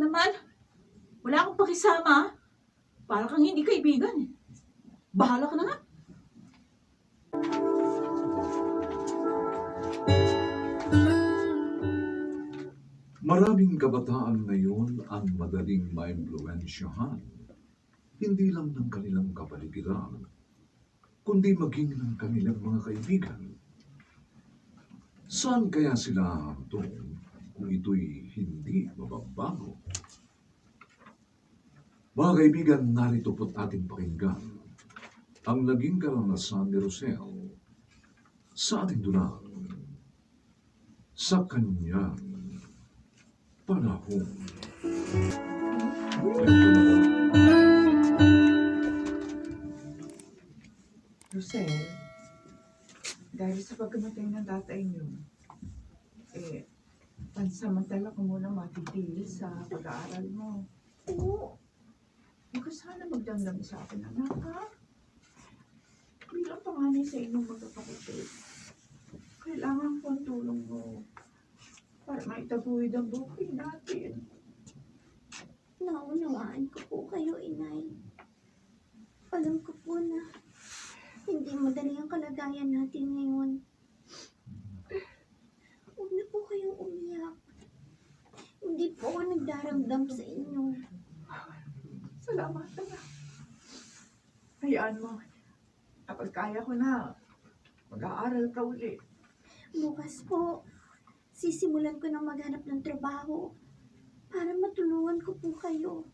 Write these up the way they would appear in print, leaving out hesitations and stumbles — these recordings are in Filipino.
naman. Wala akong pakisama. Para kang hindi kaibigan. Bahala ka na nga. Maraming kabataan ngayon ang madaling maimpluwensyahan, hindi lang ng kanilang kapaligiran, kundi maging ng kanilang mga kaibigan. Saan kaya sila hahantong kung ito'y hindi mababago? Mga kaibigan, narito po't ating pakinggan ang naging karanasan ni Rosel sa ating dunang sa kanyang panahon. Rosel, dahil sa pagkamatay ng tatay niyo, pansamantala ko muna matitigil sa pag-aaral mo. Oo. Huwag ka sana magdamdam sa akin, anak, ha? Bilang panganay sa inyong magkakapatid, kailangan ko ang tulong mo para maitabuhid ang buhay natin. Naunawaan ko po kayo, inay. Alam ko po na hindi madali ang kalagayan natin ngayon. Huwag na po kayong umiyak. Hindi po ako nagdaramdam sa inyo. Salamat, anak. Hayaan mo, kapag kaya ko na, mag-aaral ka uli. Bukas po, sisimulan ko na maghanap ng trabaho para matulungan ko po kayo.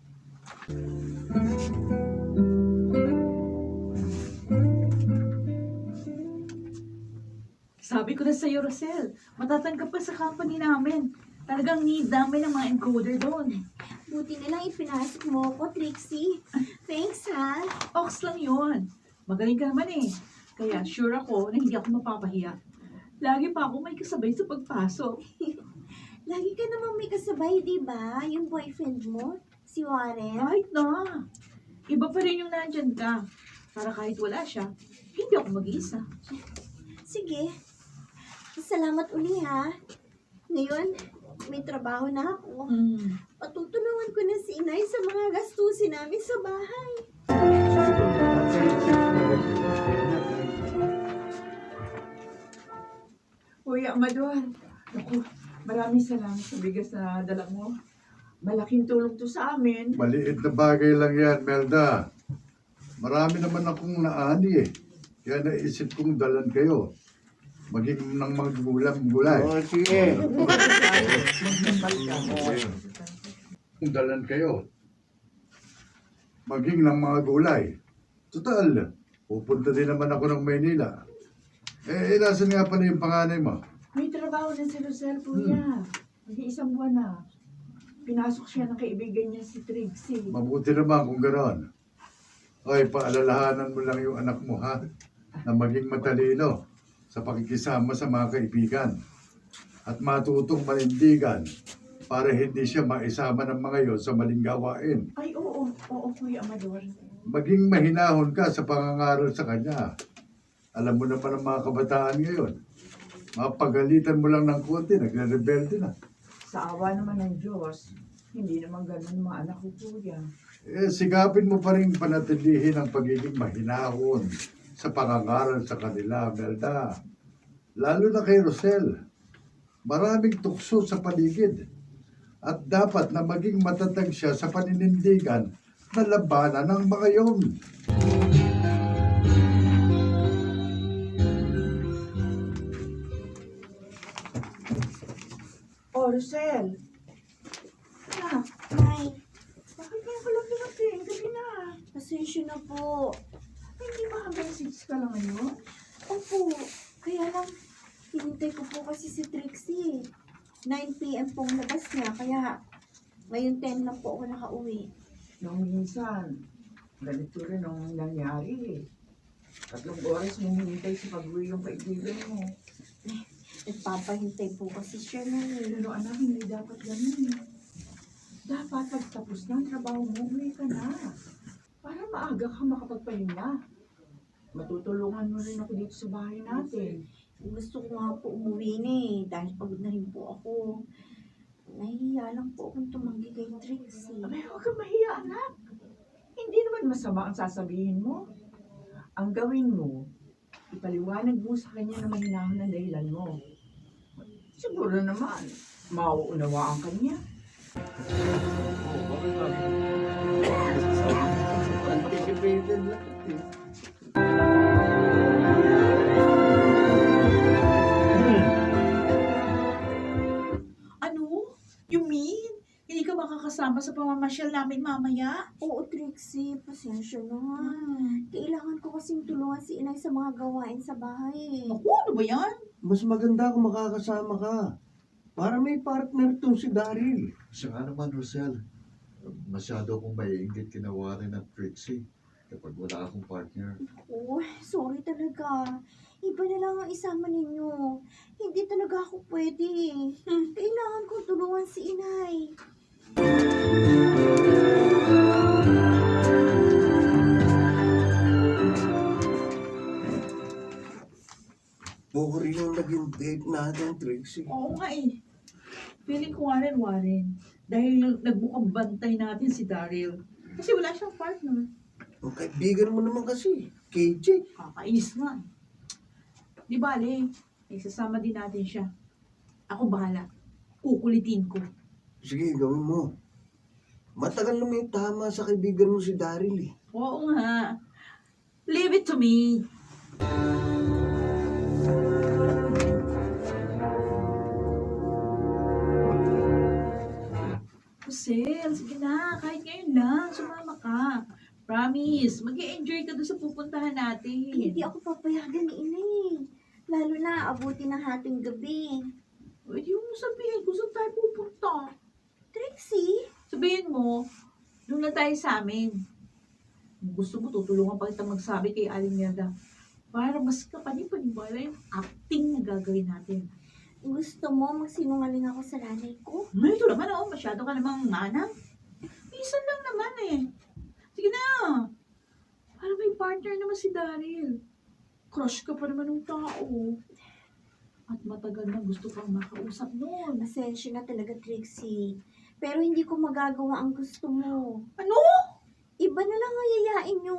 Sabi ko na sa'yo, Rosel, matatanggap ka sa company namin. Talagang need namin ng mga encoder doon. Buti na lang ipinasok mo ako, Trixie. Thanks, ha? Ox lang yun. Magaling ka naman eh. Kaya sure ako na hindi ako mapapahiya. Lagi pa ako may kasabay sa pagpasok. Lagi ka namang may kasabay, di ba? Yung boyfriend mo, si Warren. Kahit na. Iba pa rin yung nandyan ka. Para kahit wala siya, hindi ako mag-iisa. Sige. Salamat uli, ha? Ngayon, may trabaho na ako. Patutulungan ko na si inay sa mga gastusin namin sa bahay. Kuya Amador, naku, maraming salamat sa bigas na dala mo. Malaking tulong to sa amin. Maliit na bagay lang yan, Melda. Marami naman akong naani eh. Kaya naisip kong dalan kayo. Maging ng mga gulay. Oo, sige. Kung dalan kayo. Maging ng mga gulay. Total, pupunta din naman ako ng Maynila. Nasan nga pa na yung panganay mo? May trabaho na si Rosel, kuya. Mag-iisang buwan na. Pinasok siya ng kaibigan niya si Trixie. Mabuti naman kung gano'n. Oy, paalalahanan mo lang yung anak mo, ha? Na maging matalino sa pakikisama sa mga kaibigan at matutong manindigan para hindi siya maisama ng mga yon sa maling gawain. Ay, oo. Oo, Kuya Amador. Maging mahinahon ka sa pangangaral sa kanya. Alam mo naman ang mga kabataan ngayon. Mapagalitan mo lang ng konti, nagre-rebelde na. Sa awa naman ng Diyos, hindi naman ganun mga anak ko, Kuya. Sikapin mo pa rin panatilihin ang pagiging mahinahon sa pangangaral sa kanila, Melda. Lalo na kay Rosel. Maraming tukso sa paligid. At dapat na maging matatag siya sa paninindigan na labanan ng mga yon. Oh, Rosel. Ah, Ay, bakit ngayon ko lang dumating? Gabi na. pasensya na po. Ay, hindi ba hanggang 6 ka lang ngayon? Opo, kaya lang, hinintay ko po kasi si Trixie. 9 p.m. pong labas niya, kaya ngayon 10 lang po ako nakauwi. Nung minsan, ganito rin ang nangyari eh. 3 oras mong hinintay sa pag-uwi yung kaibigan mo. Nagpapahintay po kasi siya na eh. Pero anak, hindi dapat ganun. Dapat pagtapos ng trabaho mo, uwi ka na. Para maaga ka makapagpahinga. Matutulungan mo rin ako dito sa bahay natin. Gusto ko nga po umuwi na eh, dahil pagod na rin po ako. Nahihiya lang po akong tumanggi kay Trixie. Abay, huwag kang mahiya, anak. Hindi naman masama ang sasabihin mo. Ang gawin mo, ipaliwanag mo sa kanya na mahinahon ang dahilan mo. Siguro naman, mauunawaan ka niya. Anticipated lang. Ano? You mean? Hindi ka makakasama sa pamamasyal namin mamaya? Oo, Trixie, pasensya na. Kailangan ko kasing tulungan si inay sa mga gawain sa bahay. Naku, ano ba yan? Mas maganda kung makakasama ka. Para may partner tong si Daryl. Siya nga naman, Rosel. Masyado akong maiinggit kinawa rin ng Trixie kapag wala akong partner. Oh, sorry talaga. Iba na lang ang isama ninyo. Hindi talaga ako pwede. Kailangan ko tulungan si inay. Bukuri yung naging date natin, Trixie. Oo nga eh. Feeling ko Warren. Dahil nagbukang bantay natin si Daryl. Kasi wala siyang partner. Ang kaibigan mo naman kasi, KJ. Kakainis nga. Di bale, isasama din natin siya. Ako bahala. Kukulitin ko. Sige, gawin mo. Matagal na may tama sa kaibigan mo si Daryl eh. Oo nga. Leave it to me. Rosel, sige na. Kahit ngayon lang, sumama ka. Promise, mag-enjoy ka doon sa pupuntahan natin. Hindi ako papayagan ni inay. Lalo na abutin ng hating gabi. Pwede mo sabihin kung saan tayo pupunta. Trixie? Sabihin mo, doon na tayo sa amin. Kung gusto mo, tutulungan pa kita magsabi kay Aling Merda. Para mas kapanipaniwala yung acting na gagawin natin. Gusto mo magsinungaling ako sa nanay ko? Ito naman, masyado ka namang manang. Minsan lang naman eh. Sige na. Para may partner naman si Daryl. Crush ka pa naman ng tao. At matagal na gusto kang makausap noon. Pasensya na talaga, Trixie. Pero hindi ko magagawa ang gusto mo. Ano? Iba na lang ang yayain nyo.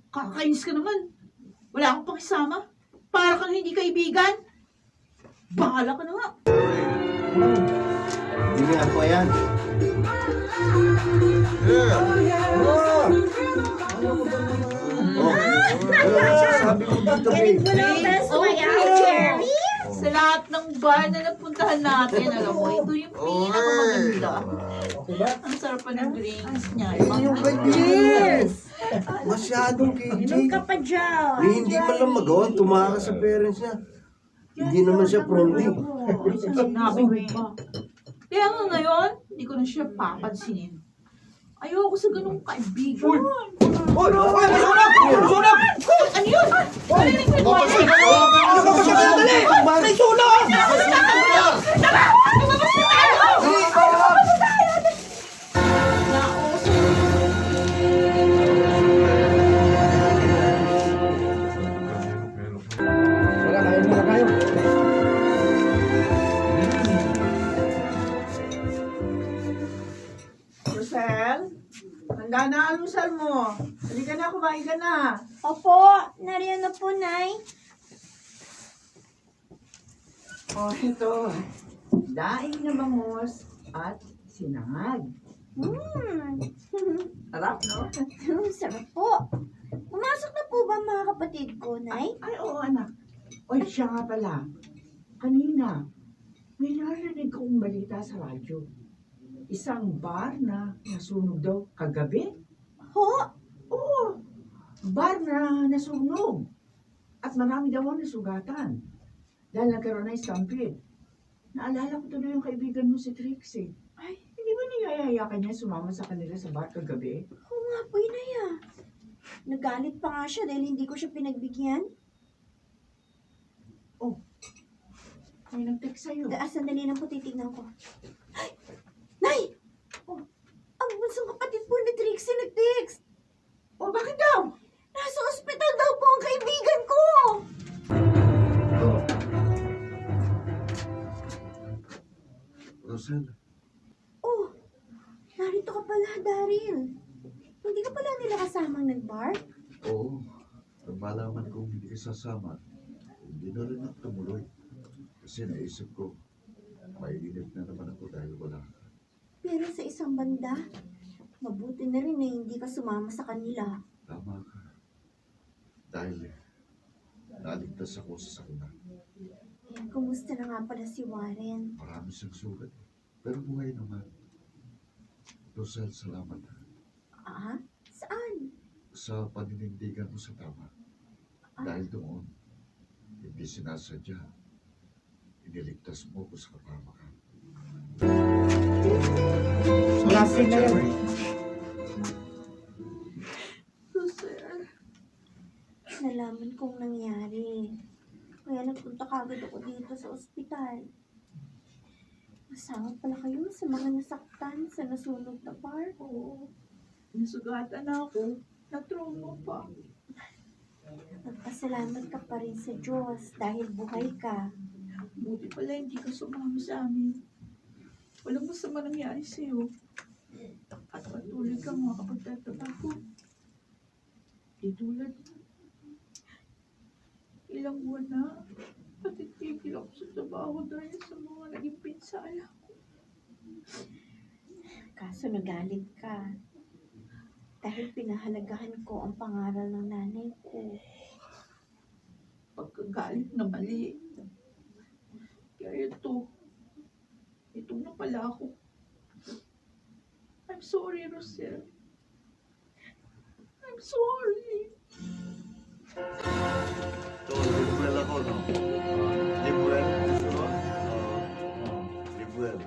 Kakainis ka naman. Wala akong pakisama. Para kang hindi kaibigan. Bahala ka na nga. Hindi nga ako yan. Sabi ko dito, babe. Sa lahat ng bar na napuntahan natin, alam mo, ito yung pinakamaganda. Ang sarap pa ng drinks niya. Yung kaibigan mo. Masyadong KJ. pa dyan. Hindi man lang magawa, tumakas sa parents niya. Hindi naman siya pronti. Sinabi ko pa. Kaya nga ngayon, hindi ko na siya papansinin. Ayoko sa ganung kaibigan. Uy! Uy! Masunod! Masunod! Ano yun? Marinig ko yun. Ano ba siya? Dali! May sunog! Wala kayo, wala kayo. Rosel, handa na ang almusal mo. Halika na, kumain ka na. Opo, nariyan na po, Nay. Oh, ito. Daing na bangus at sinangag. Sarap, no? Sarap po. Pumasok na po ba mga kapatid ko, Nay? Ay, oo, anak. Oy, siya nga pala. Kanina, may narinig kong balita sa radyo. Isang bar na nasunog daw kagabi. Ho? Oo, bar na nasunog. At marami daw ang nasugatan. Dahil nagkaroon ng stampede. Naalala ko tuloy yung kaibigan mo si Trixie. Ay, hindi ba niyayaya niya sumama sa kanila sa bar kagabi? Oo nga po, Inay ah. Nagalit pa nga siya dahil hindi ko siya pinagbigyan. May nag-text sa'yo. Sandali lang po, titignan ko. Ay! Nay! Oh, ang bunsong kapatid po ni Trixie nag-text. Oh, bakit daw? Nasa ospital daw po ang kaibigan ko. Rosel, ka pala, Daryl. Hindi ka pala nila kasamang nag-bar? Oo, nang malaman kong hindi ka sasama, hindi na rin ako tumuloy. Kasi naisip ko, maiinip na naman ako dahil wala ka. Pero sa isang banda, mabuti na rin na hindi ka sumama sa kanila. Tama ka. Dahil naligtas ako sa sakuna. Kumusta na nga pala si Warren? Marami siyang sugat. Pero buhay naman. Rosel, salamat Ah? Saan? sa paninindigan mo sa tama. Dahil doon, hindi sinasadya. Iniligtas mo ko sa kapamakan. Last na yan. Rosel. Nalaman kong nangyari. Kaya nagpunta kagad ako dito sa ospital. Masama pala kayo sa mga nasaktan sa nasunog na bar. Oo. Nasugatan na ako. Na-trauma pa. Magpasalamat ka pa rin sa Diyos dahil buhay ka. Buti pala hindi ka sumama sa amin. Walang masama nangyari sa'yo. At patuloy kang makapagtatrabaho. Di tulad mo. Ilang buwan na. Patitigil ako sa trabaho dahil sa mga naging pinsala ko. Kaso nagalit ka. Dahil pinahalagahan ko ang pangaral ng nanay ko. Pagkagalit na mali. Kaya ito na pala ako. I'm sorry, Rosel. I'm sorry. So, libuel ako, no? Libuel. Libuel.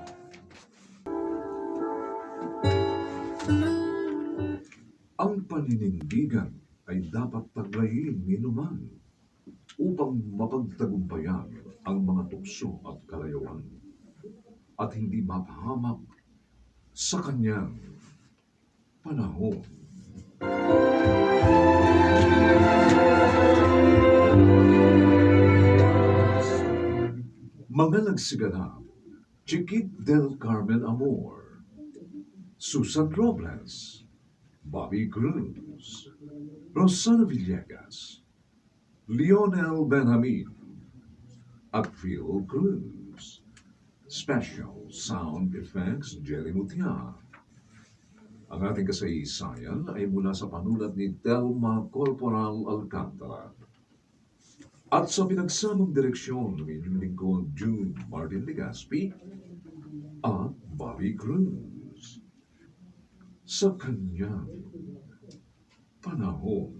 Ang paninindigan ay dapat taglayin ni Numan upang mapagtagumpayan ang mga tukso at kalayuan at hindi mapahamak sa kanyang panahon. Mga nagsiganap, Chiquit del Carmen Amor, Susan Robles, Bobby Cruz, Rosana Villegas, Lionel Benjamin, at Phil Cruz. Special Sound Effects, Jerry Mutia. Ang ating kasaysayan ay mula sa panulat ni Telma Corporal Alcantara. At sa pinagsamang direksyon ng inyong lingkod June Martin Legaspi at Bobby Cruz. Sa kanyang panahon.